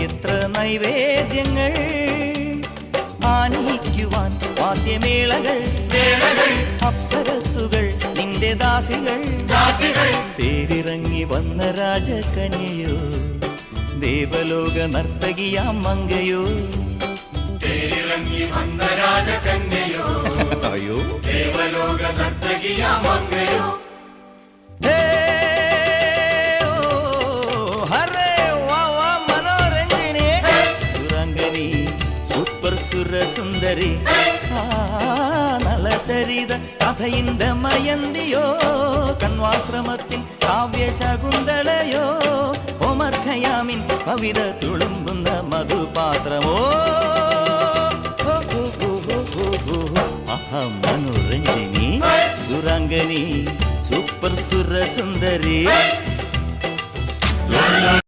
എത്ര നൈവേദ്യങ്ങൾ ആനയിക്കുവാൻ വാദ്യമേളകൾ അപ്സരസുകൾ നിന്റെ ദാസികൾ തേരിറങ്ങി വന്ന രാജകന്യയോ ദേവലോക നർത്തകിയാം മങ്കയോ തേരിറങ്ങി വന്ന രാജകന്യയോ അയ്യോ ദേവലോക നർത്തകിയാം മങ്കയോ സുന്ദരി നളചരിത കഥയിന്റെ മയന്തിയോ കണ്വാശ്രമത്തിൻ കാവ്യശകുന്തളയോ ഒമർ ഖയാമിൻ കവിത തുളുമ്പുന്ന മധുപാത്രമോ അഹം മനോരഞ്ജിനി സുരാംഗനി സൂപ്പർ സുരസുന്ദരി